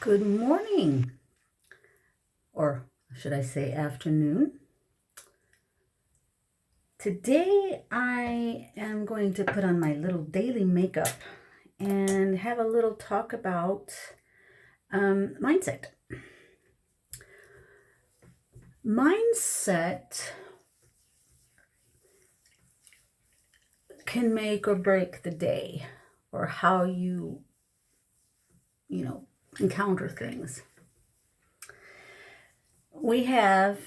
Good morning, or should I say afternoon. Today I am going to put on my little daily makeup and have a little talk about mindset. Mindset can make or break the day or how you encounter things. We have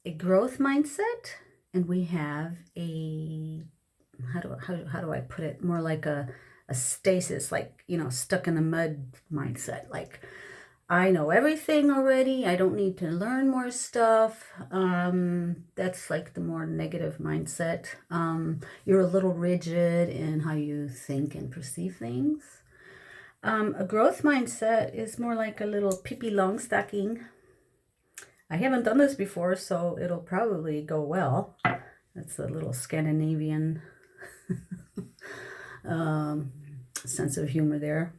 a growth mindset and we have a how do I put it, more like a stasis, like stuck in the mud mindset, like I know everything already, I don't need to learn more stuff. That's like the more negative mindset. You're a little rigid in how you think and perceive things. A growth mindset is more like a little Pippi Longstocking. I haven't done this before, so it'll probably go well. That's a little Scandinavian sense of humor there.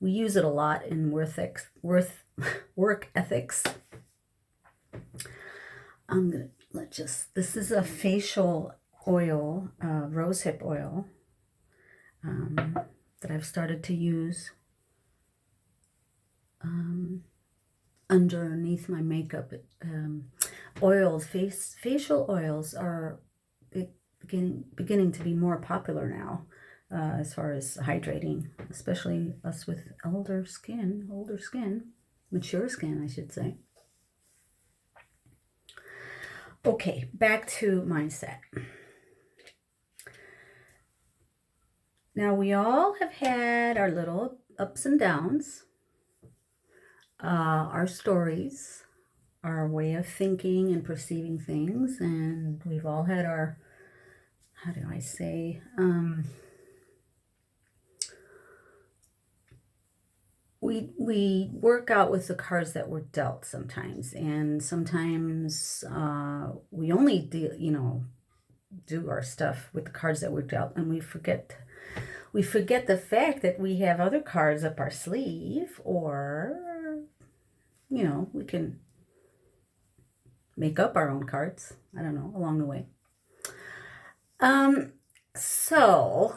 We use it a lot in work ethics. I'm gonna this is a facial oil, rosehip oil, that I've started to use underneath my makeup. Facial oils are beginning to be more popular now, as far as hydrating, especially us with older skin, mature skin, I should say. Okay, back to mindset. Now, we all have had our little ups and downs, our stories, our way of thinking and perceiving things, and we've all had our, how do I say, we work out with the cards that we're dealt sometimes, and sometimes we only do our stuff with the cards that we're dealt, and we forget the fact that we have other cards up our sleeve, or we can make up our own cards, I don't know, along the way. So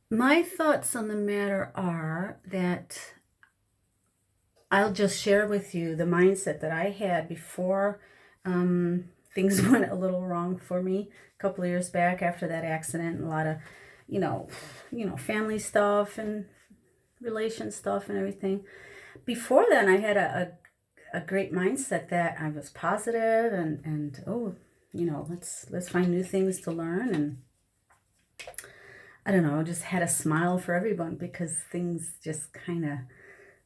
my thoughts on the matter are that I'll just share with you the mindset that I had before things went a little wrong for me a couple of years back after that accident, and a lot of family stuff and relation stuff and everything. Before then, I had a great mindset that I was positive and let's find new things to learn, and I don't know, just had a smile for everyone because things just kind of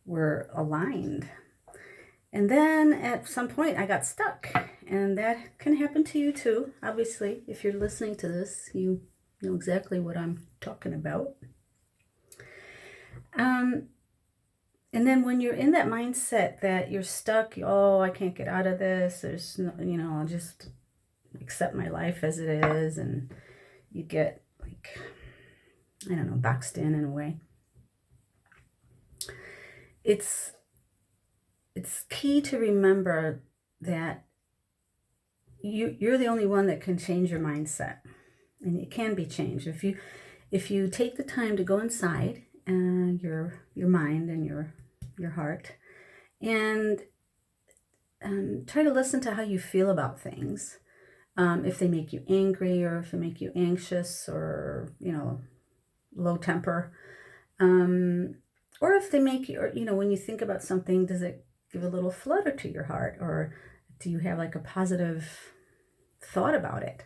were aligned. And then at some point I got stuck, and that can happen to you too. Obviously, if you're listening to this, you know exactly what I'm talking about. And then when you're in that mindset that you're stuck, I can't get out of this, there's no, I'll just accept my life as it is, and you get like, I don't know, boxed in a way. It's key to remember that you're the only one that can change your mindset, and it can be changed if you take the time to go inside your mind and your heart, and try to listen to how you feel about things. If they make you angry, or if they make you anxious, or low temper, or if they make you, or when you think about something, does it give a little flutter to your heart, or do you have like a positive thought about it?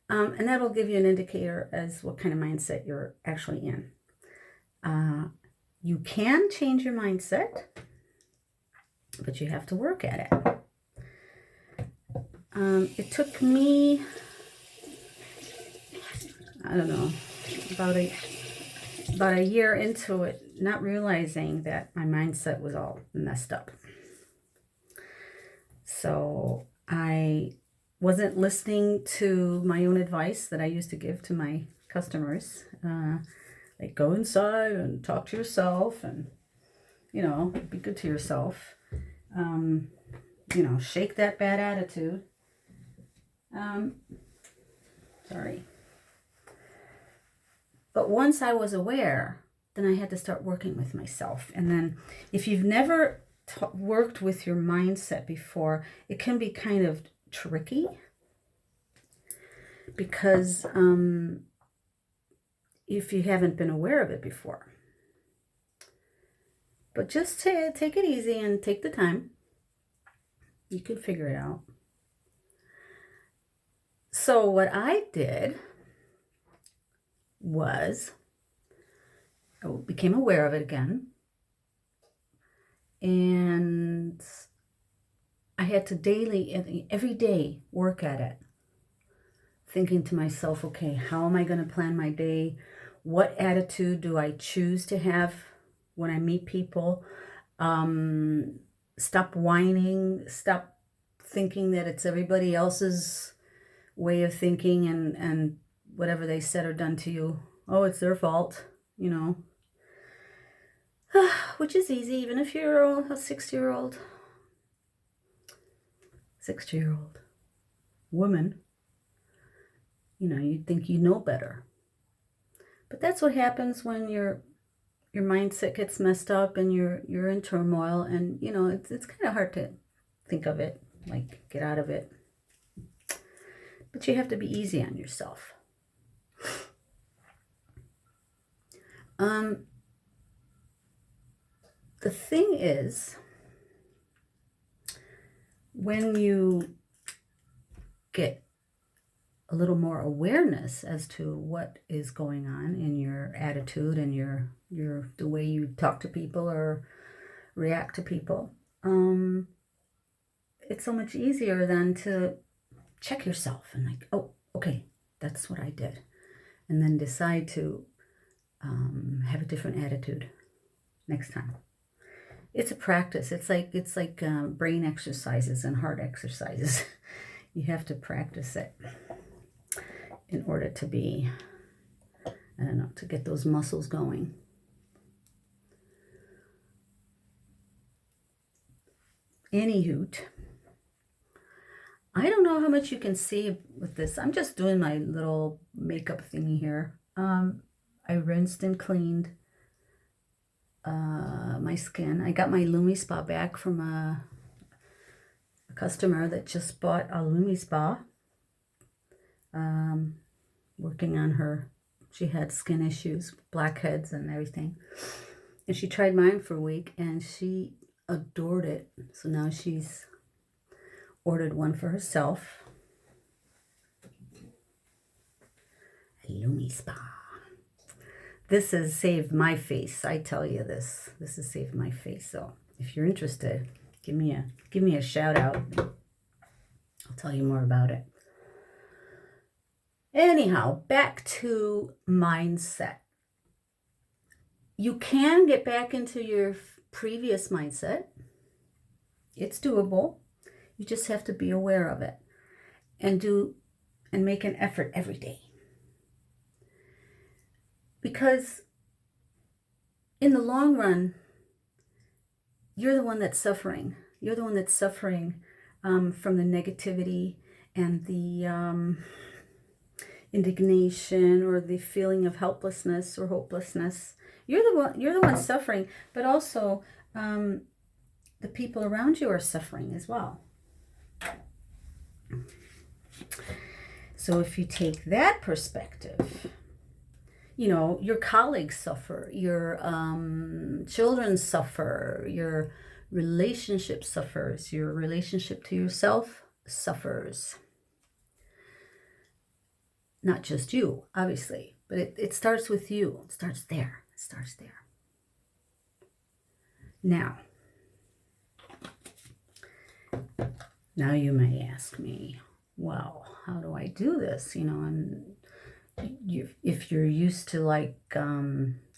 And that'll give you an indicator as what kind of mindset you're actually in. You can change your mindset, but you have to work at it. It took me, I don't know, about a year into it, not realizing that my mindset was all messed up. So I wasn't listening to my own advice that I used to give to my customers. Like, go inside and talk to yourself and, be good to yourself. Shake that bad attitude. Sorry. But once I was aware, then I had to start working with myself. And then if you've never worked with your mindset before, it can be kind of tricky because if you haven't been aware of it before. But just take it easy and take the time. You can figure it out. So what I did was I became aware of it again. And I had to every day, work at it. Thinking to myself, okay, how am I going to plan my day? What attitude do I choose to have when I meet people? Stop whining. Stop thinking that it's everybody else's way of thinking and whatever they said or done to you, oh, it's their fault, which is easy, even if you're a 60-year-old woman, you think you know better. But that's what happens when your mindset gets messed up and you're in turmoil, and it's kind of hard to think of it, like get out of it. But you have to be easy on yourself. The thing is, when you get a little more awareness as to what is going on in your attitude and the way you talk to people or react to people, it's so much easier than to check yourself and like, oh, okay, that's what I did. And then decide to have a different attitude next time. It's a practice. It's like brain exercises and heart exercises. You have to practice it in order to be, to get those muscles going. Anyhoot, I don't know how much you can see with this. I'm just doing my little makeup thingy here. I rinsed and cleaned my skin. I got my Lumi Spa back from a customer that just bought a Lumi Spa. Working on her. She had skin issues, blackheads and everything. And she tried mine for a week and she adored it. So now she's ordered one for herself. A Lumi Spa. This has saved my face. I tell you this. This has saved my face. So if you're interested, give me a shout out. I'll tell you more about it. Anyhow, back to mindset. You can get back into your previous mindset. It's doable. You just have to be aware of it and make an effort every day. Because in the long run, you're the one that's suffering. You're the one that's suffering from the negativity and the indignation or the feeling of helplessness or hopelessness. You're the one suffering, but also the people around you are suffering as well. So if you take that perspective, your colleagues suffer, your children suffer, your relationship suffers, your relationship to yourself suffers. Not just you, obviously, but it starts with you. It starts there. Now you may ask me, well, how do I do this? And if you're used to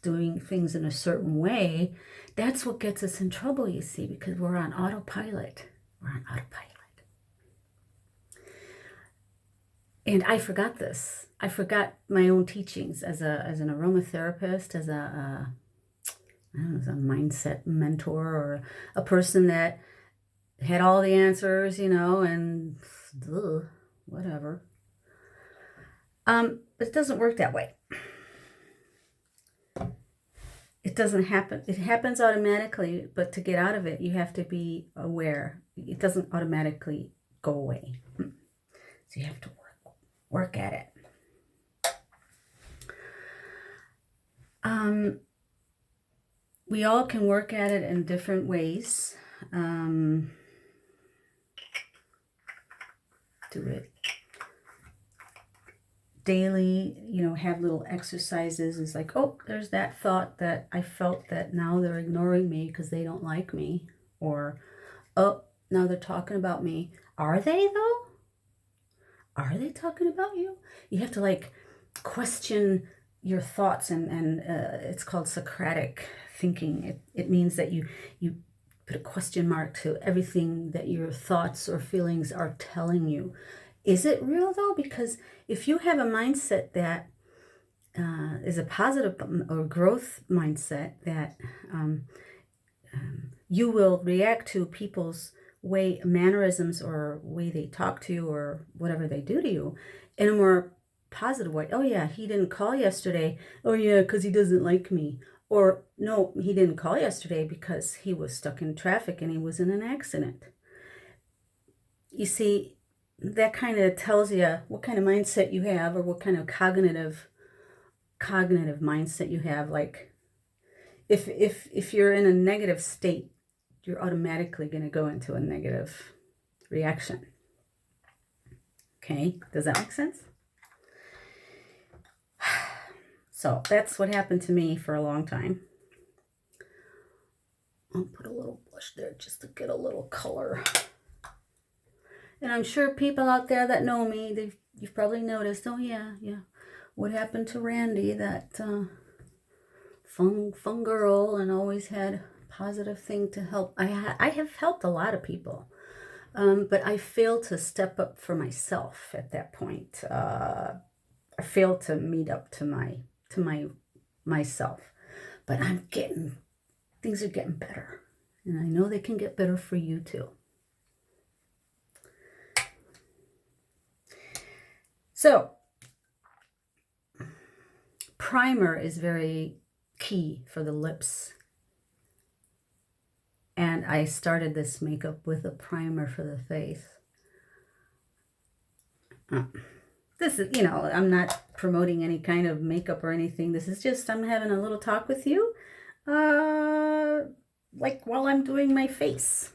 doing things in a certain way, that's what gets us in trouble, you see, because we're on autopilot. And I forgot this. I forgot my own teachings as an aromatherapist, as I don't know, as a mindset mentor, or a person that had all the answers, and whatever. But it doesn't work that way. It doesn't happen. It happens automatically, but to get out of it, you have to be aware. It doesn't automatically go away. So you have to work at it. We all can work at it in different ways. Do it daily, have little exercises. It's like, oh, there's that thought that I felt that now they're ignoring me because they don't like me. Or, oh, now they're talking about me. Are they though? Are they talking about you? You have to question your thoughts, and it's called Socratic Thinking. It means that you put a question mark to everything that your thoughts or feelings are telling you. Is it real though? Because if you have a mindset that is a positive or growth mindset, that you will react to people's mannerisms or way they talk to you or whatever they do to you in a more positive way. Oh yeah, he didn't call yesterday. Oh yeah, because he doesn't like me. Or no, he didn't call yesterday because he was stuck in traffic and he was in an accident. You see, that kind of tells you what kind of mindset you have, or what kind of cognitive mindset you have. Like if you're in a negative state, you're automatically going to go into a negative reaction. Okay, does that make sense? So that's what happened to me for a long time. I'll put a little blush there just to get a little color. And I'm sure people out there that know me, you've probably noticed, oh yeah, what happened to Randy, that fun girl, and always had positive thing to help. I have helped a lot of people, but I failed to step up for myself at that point. I failed to meet up to myself. But things are getting better, and I know they can get better for you too. So, primer is very key for the lips. And I started this makeup with a primer for the face. This is, I'm not promoting any kind of makeup or anything. This is just, I'm having a little talk with you, while I'm doing my face.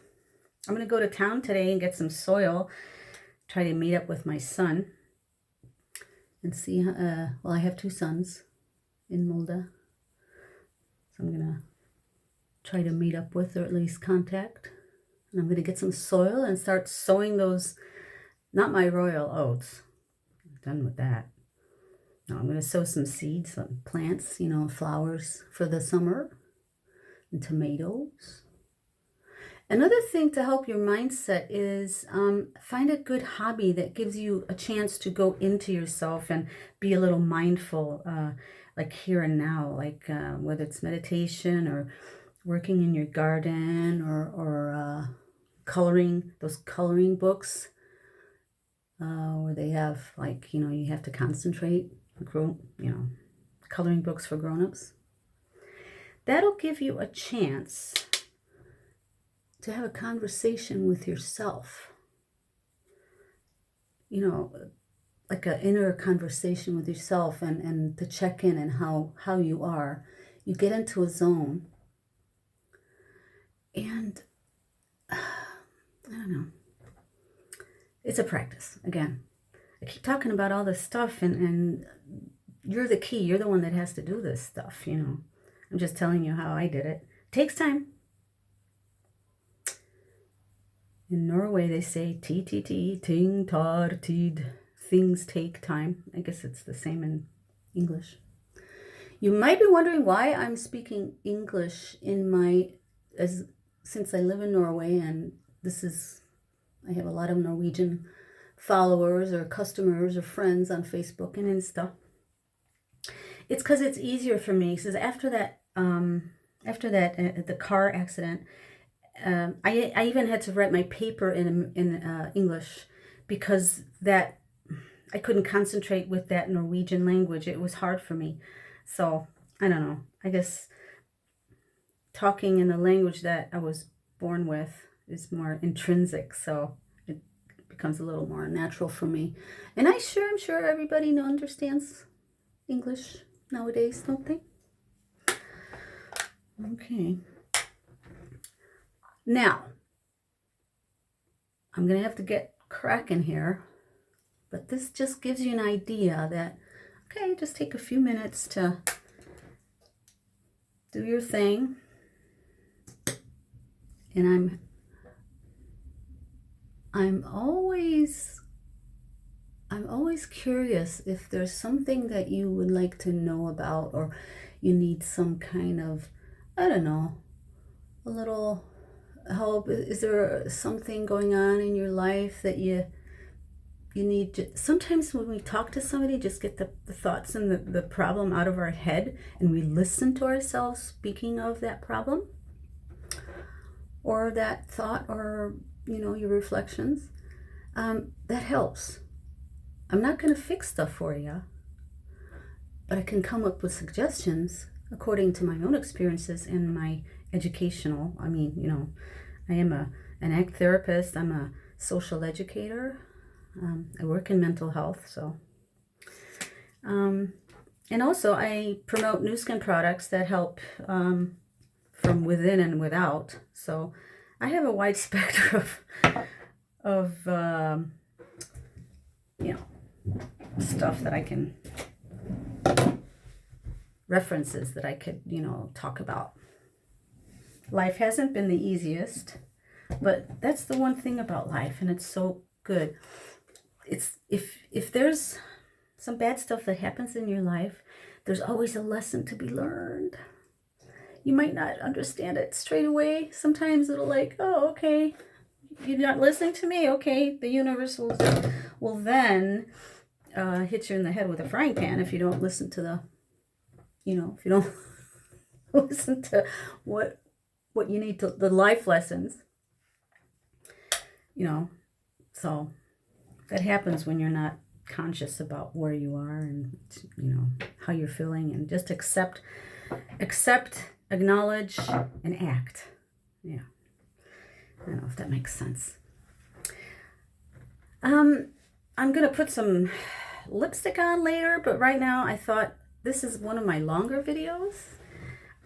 I'm going to go to town today and get some soil, try to meet up with my son. And see, I have 2 sons in Molda. So I'm going to try to meet up with, or at least contact. And I'm going to get some soil and start sowing those, not my royal oats. I'm done with that. No, I'm going to sow some seeds, some plants, flowers for the summer, and tomatoes. Another thing to help your mindset is find a good hobby that gives you a chance to go into yourself and be a little mindful, like here and now, whether it's meditation or working in your garden, or coloring, those coloring books where they have you have to concentrate, coloring books for grown-ups. That'll give you a chance to have a conversation with yourself, like an inner conversation with yourself, and to check in and how you are. You get into a zone, and I don't know, it's a practice. Again, I keep talking about all this stuff, and you're the key. You're the one that has to do this stuff, I'm just telling you how I did it. It takes time. In Norway, they say TTT, ting tar tid. Things take time. I guess it's the same in English. You might be wondering why I'm speaking English since I live in Norway, and I have a lot of Norwegian followers or customers or friends on Facebook and Insta. It's because it's easier for me. Because after that, the car accident, I even had to write my paper in English, because that I couldn't concentrate with that Norwegian language. It was hard for me. So I don't know. I guess talking in the language that I was born with is more intrinsic, so it becomes a little more natural for me. And I'm sure everybody understands English nowadays, don't they? Okay. Now, I'm going to have to get cracking here, but this just gives you an idea that, okay, just take a few minutes to do your thing. And I'm always curious if there's something that you would like to know about, or you need some kind of, I don't know, a little help. Is there something going on in your life that you need to, sometimes when we talk to somebody, just get the thoughts and the problem out of our head, and we listen to ourselves speaking of that problem or that thought, or your reflections. That helps. I'm not going to fix stuff for you, but I can come up with suggestions according to my own experiences and my educational. I am an ACT therapist. I'm a social educator. I work in mental health, so. And also I promote new skin products that help from within and without. So I have a wide spectrum of stuff that I can, references that I could, talk about. Life hasn't been the easiest, but that's the one thing about life, and it's so good. It's if there's some bad stuff that happens in your life, there's always a lesson to be learned. You might not understand it straight away. Sometimes it'll like, oh, okay, you're not listening to me. Okay, the universe will then hit you in the head with a frying pan if you don't listen to the, if you don't listen to what you need to, the life lessons. So that happens when you're not conscious about where you are and how you're feeling, and just accept, acknowledge, and act. Yeah, I don't know if that makes sense. I'm gonna put some lipstick on later, but right now I thought this is one of my longer videos.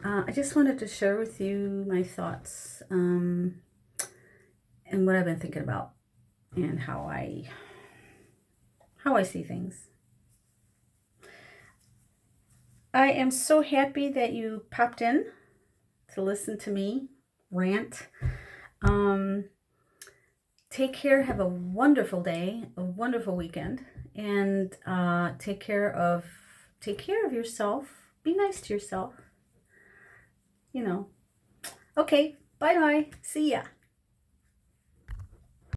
I just wanted to share with you my thoughts and what I've been thinking about, and how I see things. I am so happy that you popped in to listen to me rant. Take care. Have a wonderful day, a wonderful weekend, and take care of yourself. Be nice to yourself. Okay, bye-bye. See ya.